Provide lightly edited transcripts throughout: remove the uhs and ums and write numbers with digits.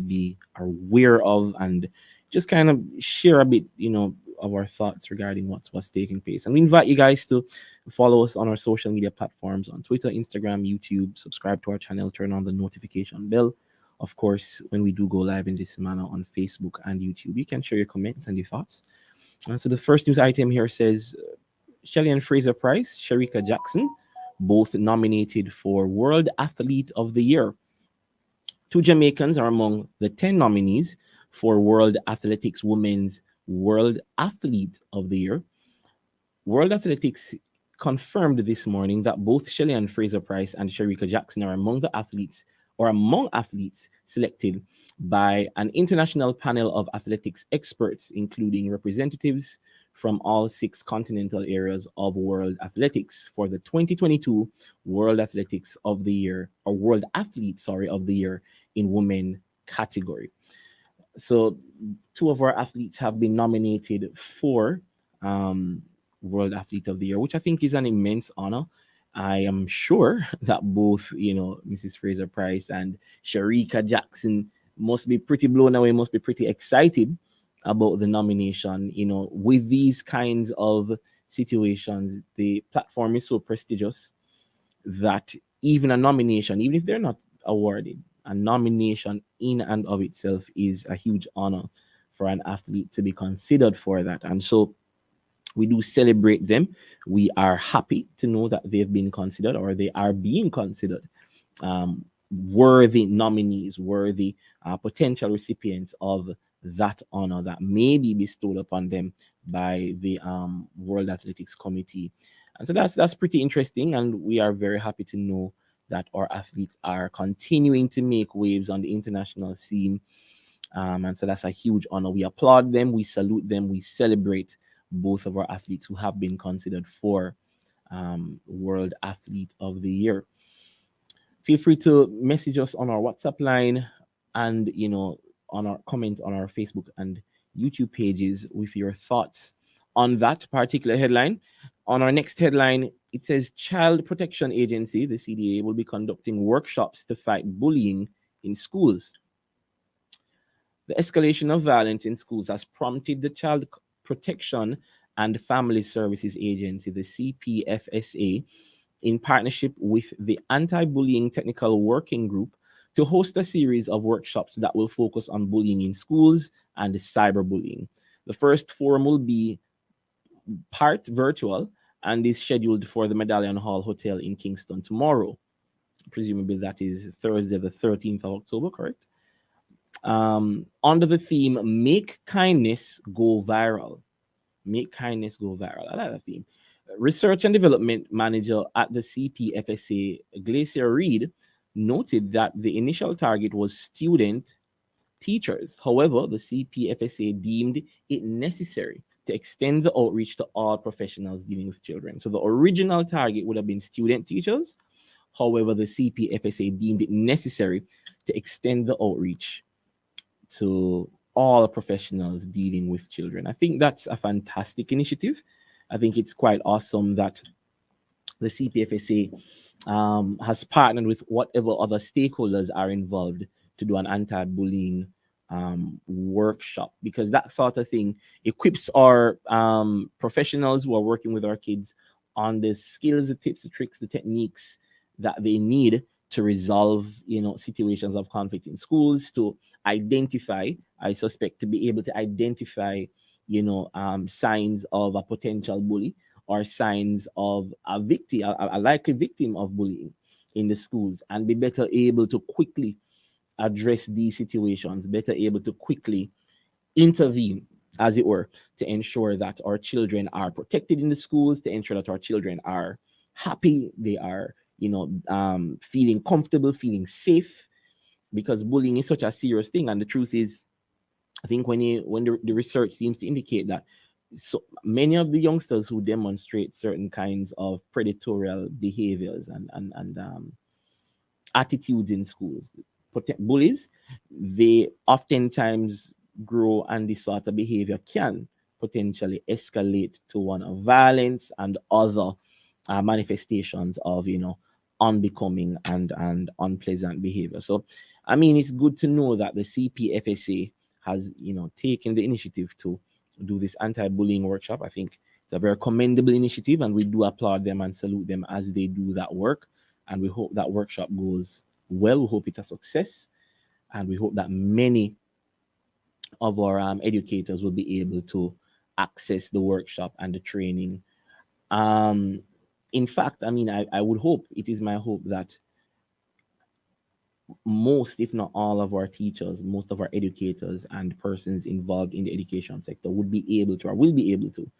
be aware of, and just kind of share a bit, of our thoughts regarding what's taking place. And we invite you guys to follow us on our social media platforms on Twitter, Instagram, YouTube. Subscribe to our channel, turn on the notification bell. Of course, when we do go live in this manner on Facebook and YouTube, you can share your comments and your thoughts. And so the first news item here says Shelly and Fraser Price, Shericka Jackson, both nominated for World Athlete of the Year. Two Jamaicans are among the 10 nominees for World Athletics Women's World Athlete of the Year. World Athletics confirmed this morning that both Shelly and Fraser Price and Shericka Jackson are among athletes selected by an international panel of athletics experts, including representatives from all 6 continental areas of world athletics for the 2022 World Athletics of the Year, or World Athlete, of the Year in women category. So 2 of our athletes have been nominated for World Athlete of the Year, which I think is an immense honor. I am sure that both, Mrs. Fraser Price and Shericka Jackson must be pretty blown away, must be pretty excited about the nomination. With these kinds of situations, the platform is so prestigious that even a nomination, even if they're not awarded, a nomination in and of itself is a huge honor for an athlete to be considered for that. And so we do celebrate them. We are happy to know that they've been considered, or they are being considered worthy nominees, worthy potential recipients of that honor that may be bestowed upon them by the World Athletics Committee. And so that's pretty interesting, and we are very happy to know that our athletes are continuing to make waves on the international scene. And so that's a huge honor. We applaud them, we salute them, we celebrate both of our athletes who have been considered for World Athlete of the Year. Feel free to message us on our WhatsApp line and, on our comments on our Facebook and YouTube pages with your thoughts on that particular headline. On our next headline, it says Child Protection Agency, the CDA, will be conducting workshops to fight bullying in schools. The escalation of violence in schools has prompted the Child Protection and Family Services Agency, the CPFSA, in partnership with the Anti-Bullying Technical Working Group, to host a series of workshops that will focus on bullying in schools and cyberbullying. The first forum will be part virtual and is scheduled for the Medallion Hall Hotel in Kingston tomorrow. Presumably that is Thursday, the 13th of October, correct? Under the theme, Make Kindness Go Viral. Make Kindness Go Viral. I like that theme. Research and Development Manager at the CPFSA, Glacier Reed, noted that the initial target was student teachers. However, the CPFSA deemed it necessary to extend the outreach to all professionals dealing with children. So the original target would have been student teachers. However, the CPFSA deemed it necessary to extend the outreach to all professionals dealing with children. I think that's a fantastic initiative. I think it's quite awesome that the CPFSA has partnered with whatever other stakeholders are involved to do an anti-bullying workshop, because that sort of thing equips our professionals who are working with our kids on the skills, the tips, the tricks, the techniques that they need to resolve, situations of conflict in schools, to identify, I suspect, to be able to identify, signs of a potential bully or signs of a victim, a likely victim of bullying in the schools, and be better able to quickly address these situations, better able to quickly intervene, as it were, to ensure that our children are protected in the schools, to ensure that our children are happy, they are, feeling comfortable, feeling safe, because bullying is such a serious thing. And the truth is, I think when the research seems to indicate that so many of the youngsters who demonstrate certain kinds of predatory behaviors and attitudes in schools, bullies, they oftentimes grow, and this sort of behavior can potentially escalate to one of violence and other manifestations of unbecoming and unpleasant behavior. So I mean, it's good to know that the CPFSA has, taken the initiative to do this anti-bullying workshop. I think it's a very commendable initiative, and we do applaud them and salute them as they do that work. And we hope that workshop goes well. We hope it's a success, and we hope that many of our educators will be able to access the workshop and the training. Um, in fact, I mean, I would hope, it is my hope that most, if not all, of our teachers, most of our educators and persons involved in the education sector would be able to, or will be able to,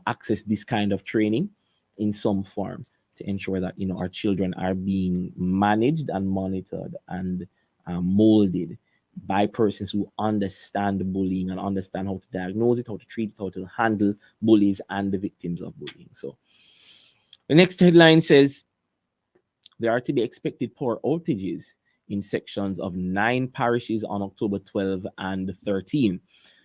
access this kind of training in some form to ensure that, our children are being managed and monitored and molded by persons who understand bullying and understand how to diagnose it, how to treat it, how to handle bullies and the victims of bullying. So the next headline says there are to be expected power outages in sections of 9 parishes on October 12 and 13.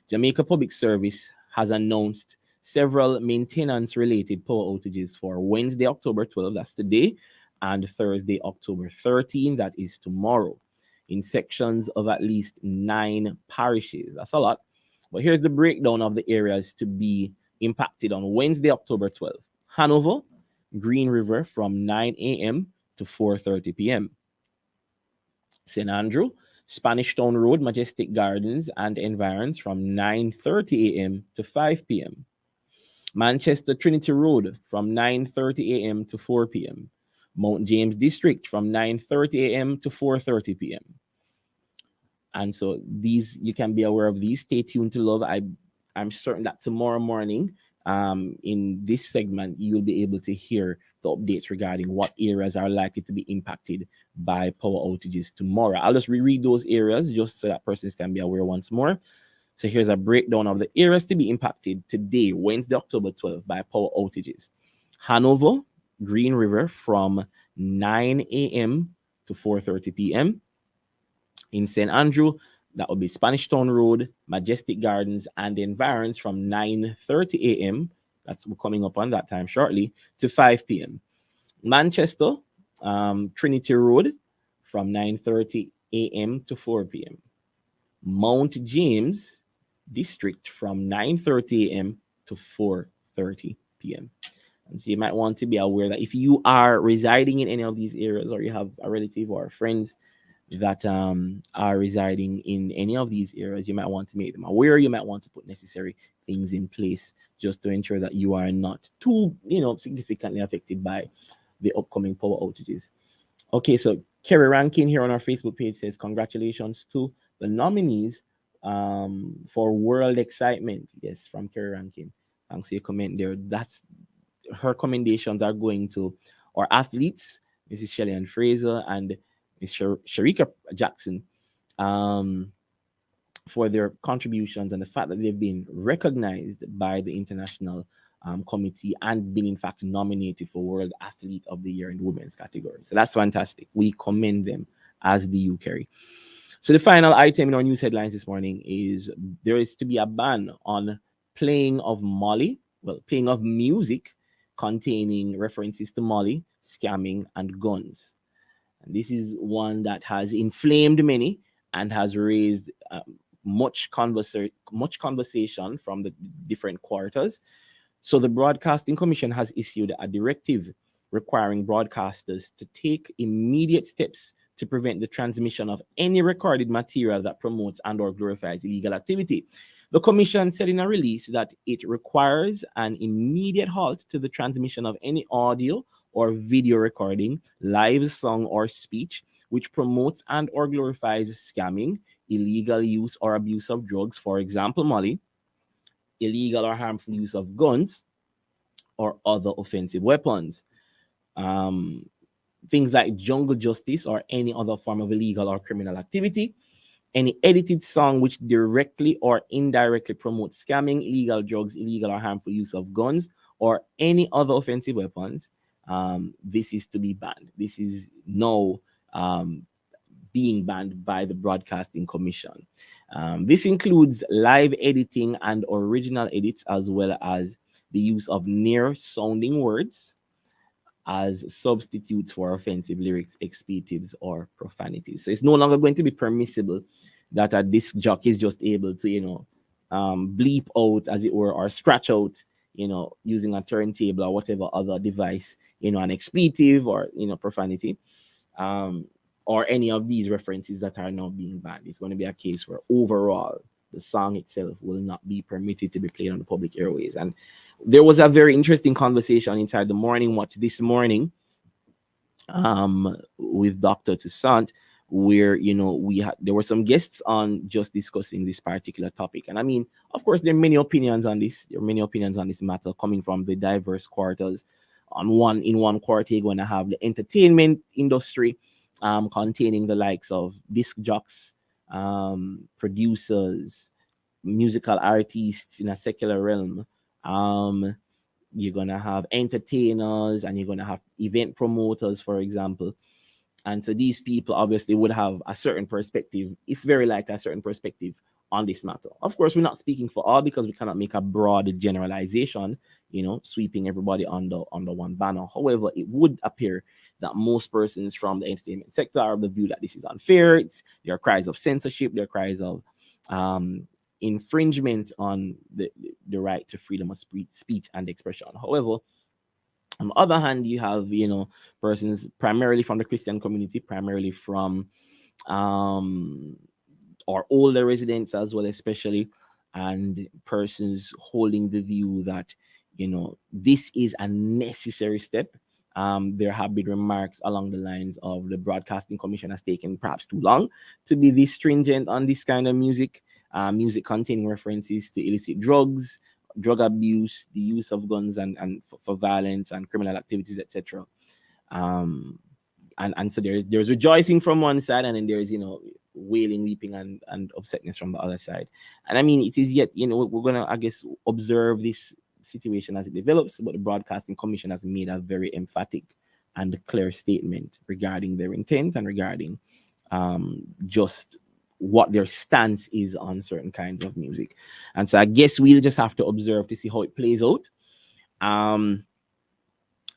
Jamaica Public Service has announced several maintenance-related power outages for Wednesday, October 12, that's today, and Thursday, October 13, that is tomorrow, in sections of at least 9 parishes. That's a lot. But here's the breakdown of the areas to be impacted on Wednesday, October 12. Hanover, Green River from 9 a.m. to 4:30 p.m. St. Andrew, Spanish Town Road, Majestic Gardens and environs from 9:30 a.m. to 5 p.m. Manchester Trinity Road from 9:30 a.m. to 4 p.m. Mount James District from 9:30 a.m. to 4:30 p.m. And so these, you can be aware of these. Stay tuned to Love. I'm certain that tomorrow morning, in this segment, you'll be able to hear the updates regarding what areas are likely to be impacted by power outages tomorrow. I'll just reread those areas just so that persons can be aware once more. So here's a breakdown of the areas to be impacted today, Wednesday, October 12th, by power outages. Hanover, Green River from 9 a.m. to 4:30 p.m. In St. Andrew, that would be Spanish Town Road, Majestic Gardens, and environs from 9:30 a.m. That's coming up on that time shortly to 5 p.m. Manchester, Trinity Road from 9:30 a.m. to 4 p.m. Mount James District from 9:30 a.m. to 4:30 p.m. And so you might want to be aware that if you are residing in any of these areas, or you have a relative or friends that are residing in any of these areas, you might want to make them aware. You might want to put necessary things in place just to ensure that you are not too, significantly affected by the upcoming power outages. Okay, so Kerry Rankin here on our Facebook page says, congratulations to the nominees for World Excitement. Yes, from Kerry Rankin. Thanks for your comment there. That's her commendations are going to our athletes, Mrs. Shelley Ann Fraser and Ms. Sharika Jackson, for their contributions and the fact that they've been recognized by the international committee and been, in fact, nominated for World Athlete of the Year in the women's category. So that's fantastic. We commend them, as do you, Kerry. So the final item in our news headlines this morning is there is to be a ban on playing of music containing references to Molly, scamming, and guns. And this is one that has inflamed many and has raised much conversation from the different quarters. So the Broadcasting Commission has issued a directive requiring broadcasters to take immediate steps to prevent the transmission of any recorded material that promotes and or glorifies illegal activity. The Commission said in a release that it requires an immediate halt to the transmission of any audio or video recording, live song or speech which promotes and or glorifies scamming, illegal use or abuse of drugs, for example, Molly, illegal or harmful use of guns, or other offensive weapons. Things like jungle justice or any other form of illegal or criminal activity, any edited song which directly or indirectly promotes scamming, illegal drugs, illegal or harmful use of guns, or any other offensive weapons. This is to be banned. This is now being banned by the Broadcasting Commission. This includes live editing and original edits, as well as the use of near sounding words, as substitutes for offensive lyrics, expletives, or profanities. So it's no longer going to be permissible that a disc jockey is just able to, bleep out, as it were, or scratch out, using a turntable or whatever other device, an expletive or, profanity, um, or any of these references that are now being banned. It's going to be a case where overall the song itself will not be permitted to be played on the public airways. And there was a very interesting conversation inside the Morning Watch this morning, with Dr. Toussaint, where we had there were some guests on just discussing this particular topic. And I mean, of course, there are many opinions on this. There are many opinions on this matter coming from the diverse quarters. In one quarter, you're going to have the entertainment industry, containing the likes of disc jocks, producers, musical artists in a secular realm. You're gonna have entertainers, and you're gonna have event promoters, for example. And so these people obviously would have a certain perspective. It's very likely a certain perspective on this matter. Of course, we're not speaking for all, because we cannot make a broad generalization, sweeping everybody under one banner. However, it would appear that most persons from the entertainment sector are of the view that this is unfair. There are cries of censorship, there are cries of infringement on the right to freedom of speech and expression. However, on the other hand, you have, persons primarily from the Christian community, primarily from or older residents as well, especially, and persons holding the view that, this is a necessary step. There have been remarks along the lines of the Broadcasting Commission has taken perhaps too long to be this stringent on this kind of music, music containing references to illicit drugs, drug abuse, the use of guns and for violence and criminal activities, etc. And so there's rejoicing from one side, and then there's wailing, weeping, and upsetness from the other side. And I mean, it is yet, we're gonna, I guess, observe this situation as it develops. But the Broadcasting Commission has made a very emphatic and clear statement regarding their intent and regarding just what their stance is on certain kinds of music. And so I guess we'll just have to observe to see how it plays out. I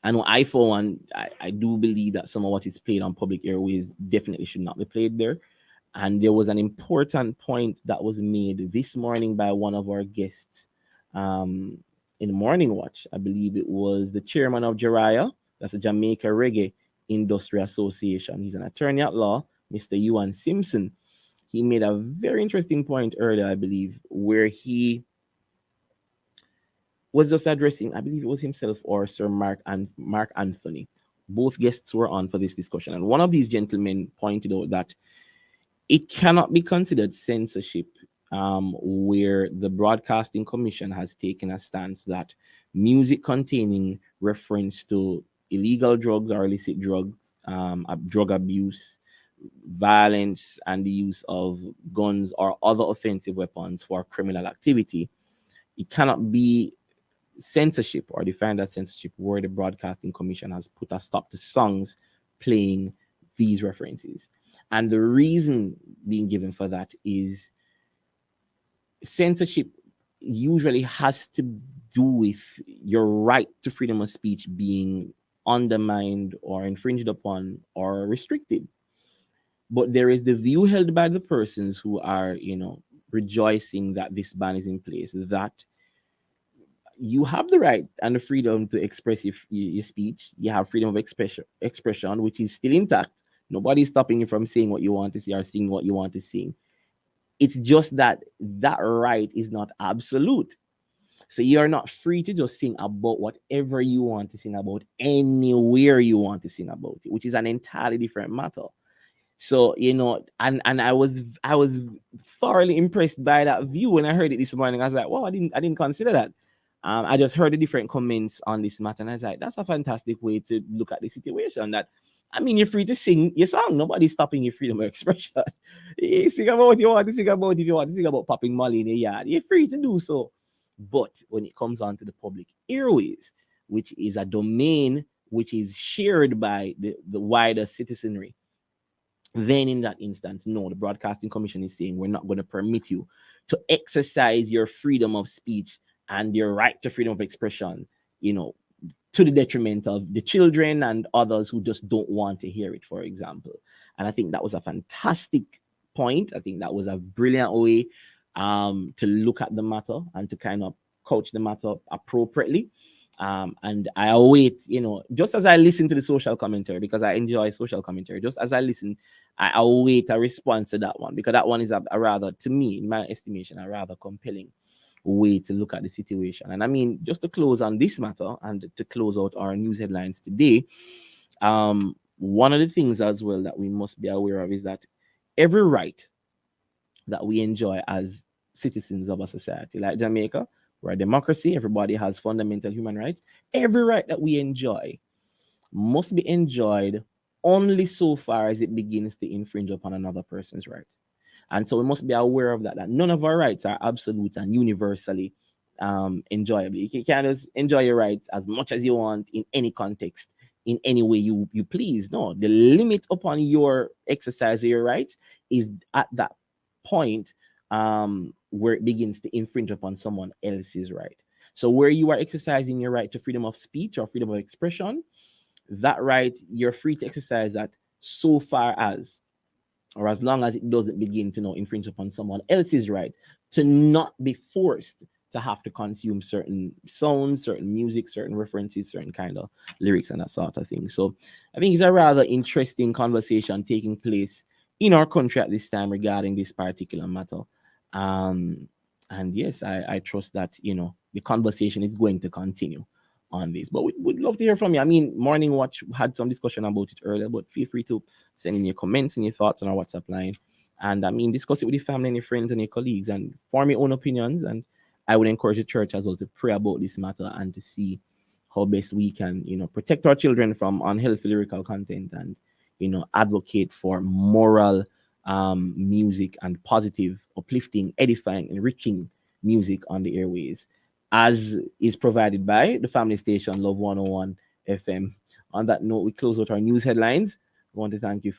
know for one, I do believe that some of what is played on public airways definitely should not be played there. And there was an important point that was made this morning by one of our guests in the Morning Watch. I believe it was the chairman of JARIA, that's the Jamaica Reggae Industry Association. He's an attorney at law, Mr. Ewan Simpson. He made a very interesting point earlier, I believe, where he was just addressing, I believe it was himself or Sir Mark Anthony. Both guests were on for this discussion. And one of these gentlemen pointed out that it cannot be considered censorship where the Broadcasting Commission has taken a stance that music containing reference to illegal drugs or illicit drugs, drug abuse, violence, and the use of guns or other offensive weapons for criminal activity, it cannot be censorship or defined as censorship where the Broadcasting Commission has put a stop to songs playing these references. And the reason being given for that is censorship usually has to do with your right to freedom of speech being undermined or infringed upon or restricted. But there is the view held by the persons who are, rejoicing that this ban is in place, that you have the right and the freedom to express your speech. You have freedom of expression, which is still intact. Nobody's stopping you from saying what you want to say or singing what you want to sing. It's just that right is not absolute. So you're not free to just sing about whatever you want to sing about anywhere you want to sing about it, which is an entirely different matter. So, and I was thoroughly impressed by that view when I heard it this morning. I was like, wow, I didn't consider that. I just heard the different comments on this matter, and I was like, that's a fantastic way to look at the situation. That, I mean, you're free to sing your song. Nobody's stopping your freedom of expression. You sing about what you want to sing about. If you want to sing about popping Molly in the yard, you're free to do so. But when it comes on to the public airways, which is a domain which is shared by the wider citizenry, then in that instance, no, the Broadcasting Commission is saying we're not going to permit you to exercise your freedom of speech and your right to freedom of expression, to the detriment of the children and others who just don't want to hear it, for example. And I think that was a fantastic point. I think that was a brilliant way to look at the matter and to kind of coach the matter appropriately. And I await, just as I listen to the social commentary, because I enjoy social commentary, just as I listen, I await a response to that one, because that one is a rather, to me, in my estimation, a rather compelling way to look at the situation. And I mean, just to close on this matter and to close out our news headlines today, one of the things as well that we must be aware of is that every right that we enjoy as citizens of a society like Jamaica, we're a democracy, everybody has fundamental human rights. Every right that we enjoy must be enjoyed only so far as it begins to infringe upon another person's right. And so we must be aware of that, that none of our rights are absolute and universally enjoyable. You can't just enjoy your rights as much as you want in any context, in any way you please. No, the limit upon your exercise of your rights is at that point where it begins to infringe upon someone else's right. So where you are exercising your right to freedom of speech or freedom of expression, that right, you're free to exercise that so far as, or as long as it doesn't begin to infringe upon someone else's right to not be forced to have to consume certain sounds, certain music, certain references, certain kind of lyrics and that sort of thing. So I think it's a rather interesting conversation taking place in our country at this time regarding this particular matter. And yes, I trust that, the conversation is going to continue on this. But we would love to hear from you. I mean, Morning Watch had some discussion about it earlier, but feel free to send in your comments and your thoughts on our WhatsApp line. And I mean, discuss it with your family and your friends and your colleagues and form your own opinions. And I would encourage the church as well to pray about this matter and to see how best we can, protect our children from unhealthy lyrical content and, advocate for moral music and positive, uplifting, edifying, enriching music on the airways, as is provided by the family station Love 101 FM. On that note, we close out our news headlines. I want to thank you